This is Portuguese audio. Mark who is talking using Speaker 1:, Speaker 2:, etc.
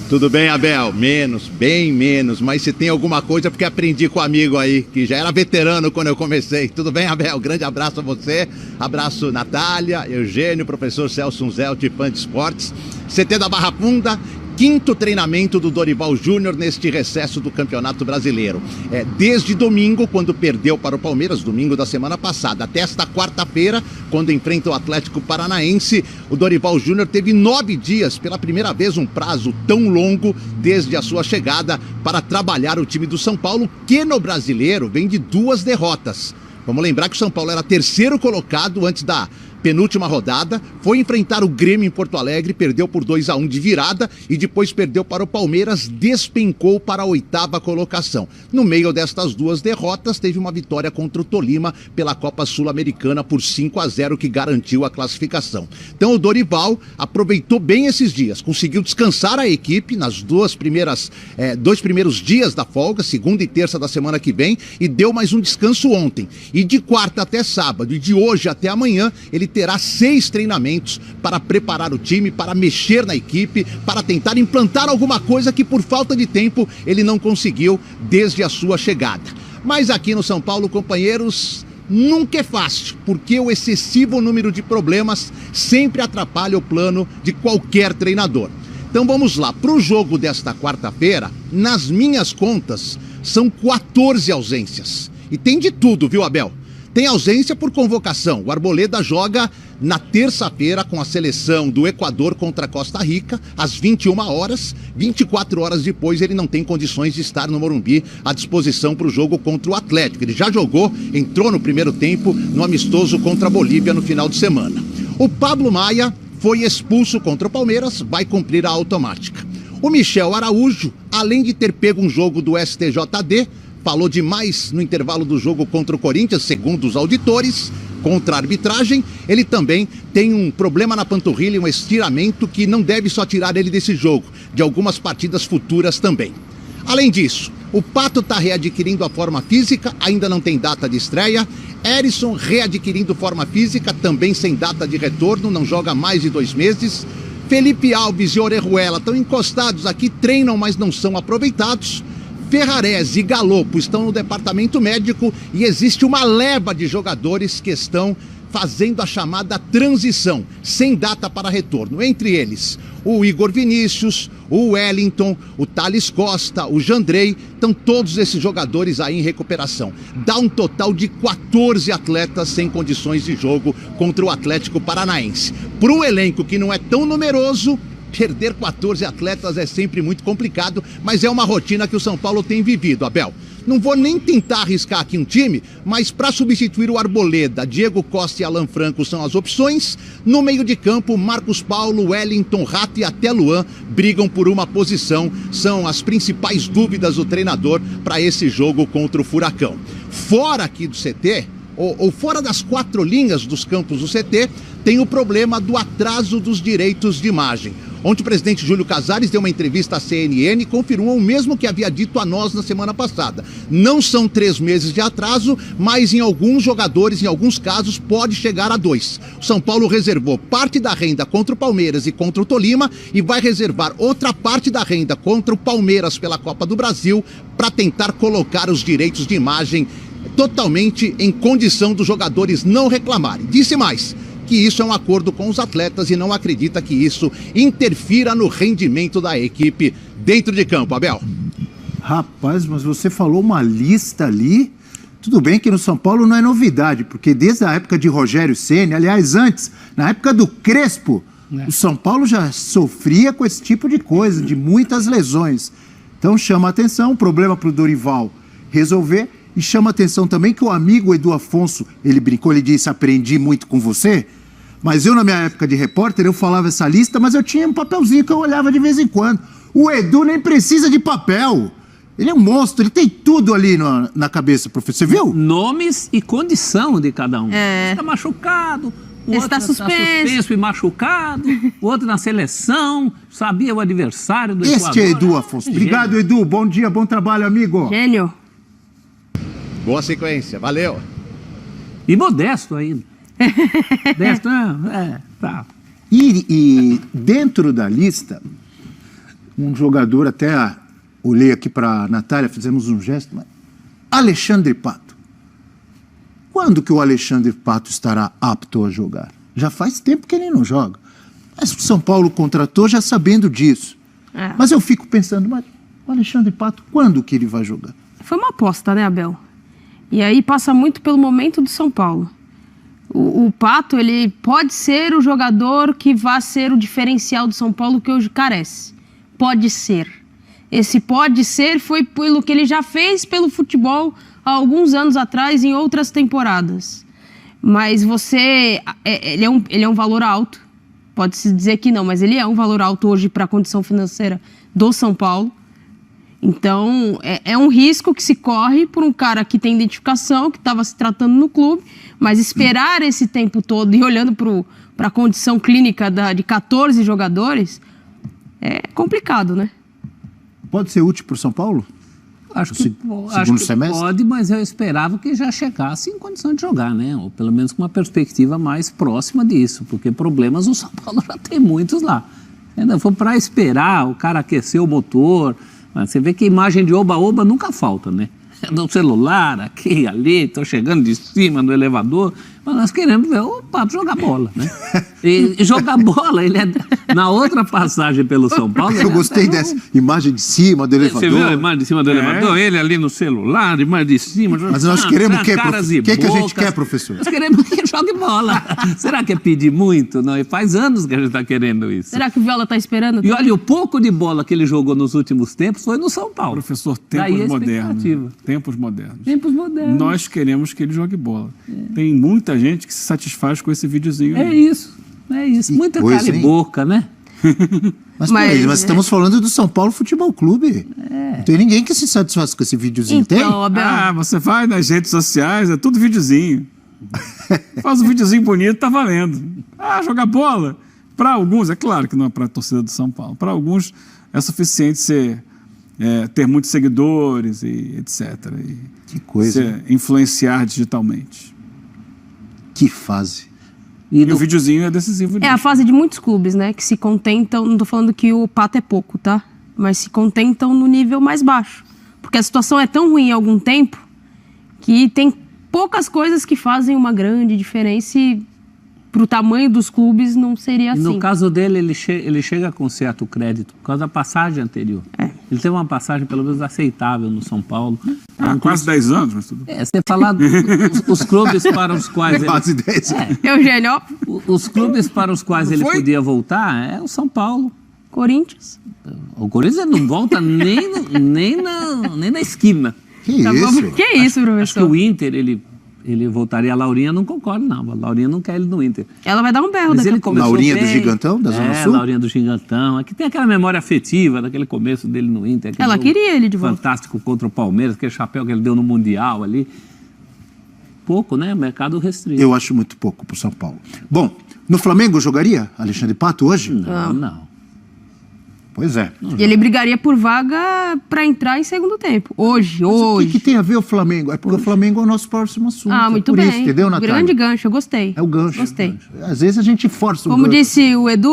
Speaker 1: Tudo bem, Abel? Menos, bem menos, mas se tem alguma coisa é porque aprendi com um amigo aí, que já era veterano quando eu comecei. Tudo bem, Abel? Grande abraço a você, abraço Natália, Eugênio, professor Celso Unzelt, fã de esportes. CT da Barra Funda, quinto treinamento do Dorival Júnior neste recesso do Campeonato Brasileiro. Desde domingo, quando perdeu para o Palmeiras, domingo da semana passada, até esta quarta-feira, quando enfrenta o Atlético Paranaense, o Dorival Júnior teve 9 dias, pela primeira vez um prazo tão longo desde a sua chegada, para trabalhar o time do São Paulo, que no Brasileiro vem de 2 derrotas. Vamos lembrar que o São Paulo era terceiro colocado antes da penúltima rodada, foi enfrentar o Grêmio em Porto Alegre, perdeu por 2-1 de virada e depois perdeu para o Palmeiras, despencou para a 8ª colocação. No meio destas 2 derrotas, teve uma vitória contra o Tolima pela Copa Sul-Americana por 5-0, que garantiu a classificação. Então o Dorival aproveitou bem esses dias, conseguiu descansar a equipe nas dois primeiros dias da folga, segunda e terça da semana que vem, e deu mais um descanso ontem. E de quarta até sábado, e de hoje até amanhã, ele terá 6 treinamentos para preparar o time, para mexer na equipe, para tentar implantar alguma coisa que por falta de tempo ele não conseguiu desde a sua chegada. Mas aqui no São Paulo, companheiros, nunca é fácil, porque o excessivo número de problemas sempre atrapalha o plano de qualquer treinador. Então vamos lá, para o jogo desta quarta-feira, nas minhas contas, são 14 ausências. E tem de tudo, viu, Abel? Tem ausência por convocação. O Arboleda joga na terça-feira com a seleção do Equador contra a Costa Rica, às 21 horas. 24 horas depois, ele não tem condições de estar no Morumbi à disposição para o jogo contra o Atlético. Ele já jogou, entrou no primeiro tempo no amistoso contra a Bolívia no final de semana. O Pablo Maia foi expulso contra o Palmeiras, vai cumprir a automática. O Michel Araújo, além de ter pego um jogo do STJD, falou demais no intervalo do jogo contra o Corinthians, segundo os auditores, contra a arbitragem. Ele também tem um problema na panturrilha, um estiramento que não deve só tirar ele desse jogo, de algumas partidas futuras também. Além disso, o Pato está readquirindo a forma física, ainda não tem data de estreia. Erisson readquirindo forma física, também sem data de retorno, não joga mais de 2 meses. Felipe Alves e Orejuela estão encostados aqui, treinam, mas não são aproveitados. Ferrarese e Galopo estão no departamento médico e existe uma leva de jogadores que estão fazendo a chamada transição, sem data para retorno. Entre eles, o Igor Vinícius, o Wellington, o Thales Costa, o Jandrei, estão todos esses jogadores aí em recuperação. Dá um total de 14 atletas sem condições de jogo contra o Atlético Paranaense. Para um elenco que não é tão numeroso, perder 14 atletas é sempre muito complicado, mas é uma rotina que o São Paulo tem vivido, Abel. Não vou nem tentar arriscar aqui um time, mas para substituir o Arboleda, Diego Costa e Alan Franco são as opções. No meio de campo, Marcos Paulo, Wellington, Rato e até Luan brigam por uma posição. São as principais dúvidas do treinador para esse jogo contra o Furacão. Fora aqui do CT, ou fora das 4 linhas dos campos do CT, tem o problema do atraso dos direitos de imagem. Ontem o presidente Júlio Casares deu uma entrevista à CNN e confirmou o mesmo que havia dito a nós na semana passada. Não são 3 meses de atraso, mas em alguns jogadores, em alguns casos, pode chegar a 2. O São Paulo reservou parte da renda contra o Palmeiras e contra o Tolima e vai reservar outra parte da renda contra o Palmeiras pela Copa do Brasil para tentar colocar os direitos de imagem totalmente em condição dos jogadores não reclamarem. Disse mais, que isso é um acordo com os atletas e não acredita que isso interfira no rendimento da equipe dentro de campo, Abel.
Speaker 2: Rapaz, mas você falou uma lista ali. Tudo bem que no São Paulo não é novidade, porque desde a época de Rogério Ceni, aliás, antes, na época do Crespo, o São Paulo já sofria com esse tipo de coisa, de muitas lesões. Então chama a atenção, problema para o Dorival resolver. E chama a atenção também que o amigo Edu Afonso, ele brincou, ele disse, aprendi muito com você. Mas eu, na minha época de repórter, eu falava essa lista, mas eu tinha um papelzinho que eu olhava de vez em quando. O Edu nem precisa de papel. Ele é um monstro, ele tem tudo ali na cabeça, professor. Você viu?
Speaker 3: Nomes e condição de cada um. Está machucado, o outro está suspenso e machucado, o outro na seleção, sabia o adversário do Equador.
Speaker 2: Este é Edu Afonso. Obrigado, Edu. Bom dia, bom trabalho, amigo.
Speaker 4: Gênio.
Speaker 1: Boa sequência, valeu.
Speaker 3: E modesto ainda. Modesto, tá.
Speaker 2: E dentro da lista, um jogador, até olhei aqui para a Natália, fizemos um gesto, mas Alexandre Pato. Quando que o Alexandre Pato estará apto a jogar? Já faz tempo que ele não joga. Mas o São Paulo contratou já sabendo disso. Mas eu fico pensando, mas o Alexandre Pato, quando que ele vai jogar?
Speaker 4: Foi uma aposta, né, Abel? E aí passa muito pelo momento do São Paulo. O Pato, ele pode ser o jogador que vai ser o diferencial do São Paulo que hoje carece. Pode ser. Esse pode ser foi pelo que ele já fez pelo futebol há alguns anos atrás, em outras temporadas. Mas ele é um valor alto. Pode-se dizer que não, mas ele é um valor alto hoje para a condição financeira do São Paulo. Então, é um risco que se corre por um cara que tem identificação, que estava se tratando no clube, mas esperar esse tempo todo e olhando para a condição clínica de 14 jogadores, é complicado, né?
Speaker 2: Pode ser útil para o São Paulo?
Speaker 3: Acho que pode, mas eu esperava que já chegasse em condição de jogar, né? Ou pelo menos com uma perspectiva mais próxima disso, porque problemas o São Paulo já tem muitos lá. Ainda foi para esperar o cara aquecer o motor. Você vê que a imagem de oba-oba nunca falta, né? No celular, aqui, ali, estou chegando de cima no elevador, mas nós queremos ver o Pato jogar bola, né? E jogar bola, ele na outra passagem pelo São Paulo...
Speaker 2: Eu gostei dessa imagem de cima do elevador.
Speaker 3: Você viu a imagem de cima do elevador? Ele ali no celular, imagem de cima...
Speaker 2: Mas nós queremos o quê? O que a gente quer, professor?
Speaker 3: Nós queremos que jogue bola. Será que é pedir muito? Não, e faz anos que a gente está querendo isso.
Speaker 4: Será que o Viola está esperando?
Speaker 3: E olha, o pouco de bola que ele jogou nos últimos tempos foi no São Paulo.
Speaker 5: Professor, tempos modernos. Tempos modernos.
Speaker 3: Tempos modernos.
Speaker 5: Nós queremos que ele jogue bola. Tem muita gente que se satisfaz com esse videozinho.
Speaker 3: É isso. Muita cara e boca, né?
Speaker 2: Mas estamos falando do São Paulo Futebol Clube. Não tem ninguém que se satisfaz com esse videozinho, tem?
Speaker 5: Abel. Você vai nas redes sociais, é tudo videozinho. Faz um videozinho bonito, tá valendo. Jogar bola. Para alguns, é claro que não é para a torcida do São Paulo. Para alguns é suficiente ter muitos seguidores e etc.
Speaker 2: Que coisa.
Speaker 5: Influenciar digitalmente.
Speaker 2: Que fase.
Speaker 5: E o videozinho é decisivo disso.
Speaker 4: É a fase de muitos clubes, né? Que se contentam, não estou falando que o Pato é pouco, tá? Mas se contentam no nível mais baixo. Porque a situação é tão ruim há algum tempo que tem poucas coisas que fazem uma grande diferença e para o tamanho dos clubes não seria assim.
Speaker 3: E no caso dele, ele chega com certo crédito por causa da passagem anterior. Ele teve uma passagem pelo menos aceitável no São Paulo.
Speaker 5: Quase 10 anos, mas tudo.
Speaker 3: Você falar os clubes para os quais...
Speaker 2: Quase 10 anos.
Speaker 4: Eugênio.
Speaker 3: Os clubes para os quais ele podia voltar é o São Paulo.
Speaker 4: Corinthians.
Speaker 3: O Corinthians não volta nem na esquina.
Speaker 2: Que isso?
Speaker 4: Que isso, professor?
Speaker 3: Acho que o Inter, ele voltaria. A Laurinha não concorda, não. A Laurinha não quer ele no Inter.
Speaker 4: Ela vai dar um berro daqui a pouco.
Speaker 2: Laurinha do Gigantão, da Zona Sul?
Speaker 3: Laurinha do Gigantão. Aqui tem aquela memória afetiva daquele começo dele no Inter.
Speaker 4: Ela queria ele de volta.
Speaker 3: Fantástico contra o Palmeiras, aquele chapéu que ele deu no Mundial ali. Pouco, né? Mercado restrito.
Speaker 2: Eu acho muito pouco pro São Paulo. Bom, no Flamengo jogaria Alexandre Pato hoje?
Speaker 3: Não.
Speaker 2: Pois é.
Speaker 4: E ele brigaria por vaga para entrar em segundo tempo. Hoje.
Speaker 2: O que tem a ver o Flamengo? É porque o Flamengo é o nosso próximo assunto.
Speaker 4: Muito
Speaker 2: por
Speaker 4: bem.
Speaker 2: Isso, entendeu, Natália?
Speaker 4: Grande gancho, eu gostei.
Speaker 2: É o gancho.
Speaker 4: Gostei.
Speaker 2: Às vezes a gente força o
Speaker 4: Como
Speaker 2: gancho.
Speaker 4: disse o Edu...